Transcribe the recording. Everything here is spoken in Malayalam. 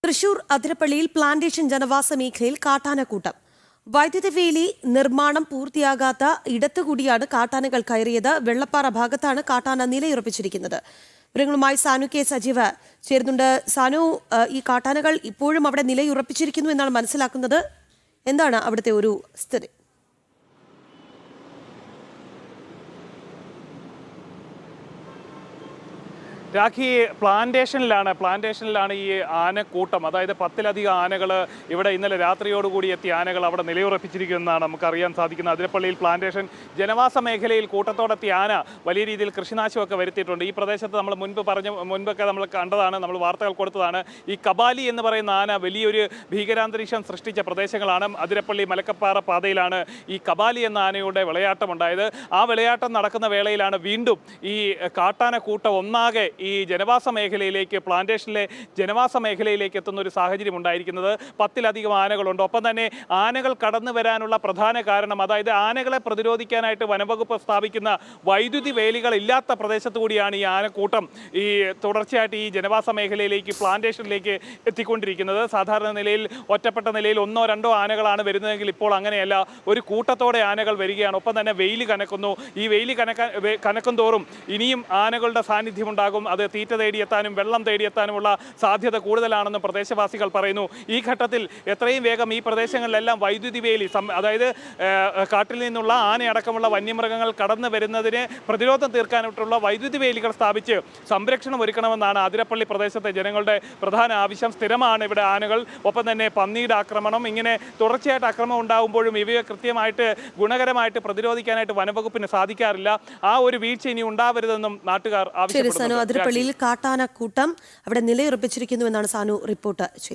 തൃശൂർ അതിരപ്പള്ളിയിൽ പ്ലാന്റേഷൻ ജനവാസ മേഖലയിൽ കാട്ടാനക്കൂട്ടം. വൈദ്യുതി വേലി നിർമ്മാണം പൂർത്തിയാകാത്ത ഇടത്തുകൂടിയാണ് കാട്ടാനകൾ കയറിയത്. വെള്ളപ്പാറ ഭാഗത്താണ് കാട്ടാന നിലയുറപ്പിച്ചിരിക്കുന്നത്. വിവരങ്ങളുമായി സാനു കെ സജീവ് ചേരുന്നുണ്ട്. സാനു, ഈ കാട്ടാനകൾ ഇപ്പോഴും അവിടെ നിലയുറപ്പിച്ചിരിക്കുന്നു എന്നാണ് മനസ്സിലാക്കുന്നത്. എന്താണ് അവിടുത്തെ ഒരു സ്ഥിതി? രാഖി, പ്ലാന്റേഷനിലാണ് ഈ ആനക്കൂട്ടം, അതായത് 10-ലധികം ആനകൾ ഇവിടെ ഇന്നലെ രാത്രിയോടുകൂടി എത്തിയ ആനകൾ അവിടെ നിലയുറപ്പിച്ചിരിക്കുന്നതാണ് നമുക്കറിയാൻ സാധിക്കുന്നത്. അതിരപ്പള്ളിയിൽ പ്ലാന്റേഷൻ ജനവാസ മേഖലയിൽ കൂട്ടത്തോടെത്തിയ ആന വലിയ രീതിയിൽ കൃഷിനാശമൊക്കെ വരുത്തിയിട്ടുണ്ട്. ഈ പ്രദേശത്ത് നമ്മൾ മുൻപൊക്കെ നമ്മൾ കണ്ടതാണ്, നമ്മൾ വാർത്തകൾ കൊടുത്തതാണ്. ഈ കബാലി എന്ന് പറയുന്ന ആന വലിയൊരു ഭീകരാന്തരീക്ഷം സൃഷ്ടിച്ച പ്രദേശങ്ങളാണ്. അതിരപ്പള്ളി മലക്കപ്പാറ പാതയിലാണ് ഈ കബാലി എന്ന ആനയുടെ വിളയാട്ടമുണ്ടായത്. ആ വിളയാട്ടം നടക്കുന്ന വേളയിലാണ് വീണ്ടും ഈ കാട്ടാനക്കൂട്ടം ഒന്നാകെ ഈ ജനവാസ മേഖലയിലേക്ക്, പ്ലാന്റേഷനിലെ ജനവാസ മേഖലയിലേക്ക് എത്തുന്ന ഒരു സാഹചര്യം ഉണ്ടായിരിക്കുന്നത്. 10-ലധികം ആനകളുണ്ട്. ഒപ്പം തന്നെ ആനകൾ കടന്നു വരാനുള്ള പ്രധാന കാരണം, അതായത് ആനകളെ പ്രതിരോധിക്കാനായിട്ട് വനംവകുപ്പ് സ്ഥാപിക്കുന്ന വൈദ്യുതി വേലികൾ ഇല്ലാത്ത പ്രദേശത്തു കൂടിയാണ് ഈ ആനക്കൂട്ടം ഈ തുടർച്ചയായിട്ട് ഈ ജനവാസ മേഖലയിലേക്ക്, പ്ലാന്റേഷനിലേക്ക് എത്തിക്കൊണ്ടിരിക്കുന്നത്. സാധാരണ നിലയിൽ ഒറ്റപ്പെട്ട നിലയിൽ 1-2 ആനകളാണ് വരുന്നതെങ്കിൽ ഇപ്പോൾ അങ്ങനെയല്ല, ഒരു കൂട്ടത്തോടെ ആനകൾ വരികയാണ്. ഒപ്പം തന്നെ വെയിൽ കനക്കുന്നു. ഈ വെയിൽ കനക്കും തോറും ഇനിയും ആനകളുടെ സാന്നിധ്യം ഉണ്ടാകും. അത് തീറ്റ തേടിയെത്താനും വെള്ളം തേടിയെത്താനുമുള്ള സാധ്യത കൂടുതലാണെന്ന് പ്രദേശവാസികൾ പറയുന്നു. ഈ ഘട്ടത്തിൽ എത്രയും വേഗം ഈ പ്രദേശങ്ങളിലെല്ലാം വൈദ്യുതി വേലി, അതായത് കാട്ടിൽ നിന്നുള്ള ആനയടക്കമുള്ള വന്യമൃഗങ്ങൾ കടന്നു വരുന്നതിന് പ്രതിരോധം തീർക്കാനായിട്ടുള്ള വൈദ്യുതി വേലികൾ സ്ഥാപിച്ച് സംരക്ഷണം ഒരുക്കണമെന്നാണ് അതിരപ്പള്ളി പ്രദേശത്തെ ജനങ്ങളുടെ പ്രധാന ആവശ്യം. സ്ഥിരമാണ് ഇവിടെ ആനകൾ, ഒപ്പം തന്നെ പന്നിയുടെ ആക്രമണം, ഇങ്ങനെ തുടർച്ചയായിട്ട് ആക്രമണം ഉണ്ടാകുമ്പോഴും ഇവയെ കൃത്യമായിട്ട് ഗുണകരമായിട്ട് പ്രതിരോധിക്കാനായിട്ട് വനംവകുപ്പിന് സാധിക്കാറില്ല. ആ ഒരു വീഴ്ച ഇനി ഉണ്ടാവരുതെന്നും നാട്ടുകാർ ആവശ്യപ്പെടുന്നു. അതിരപ്പള്ളിയിൽ കാട്ടാനക്കൂട്ടം അവിടെ നിലയുറപ്പിച്ചിരിക്കുന്നു എന്നാണ് സാനു റിപ്പോർട്ട് ചെയ്തത്.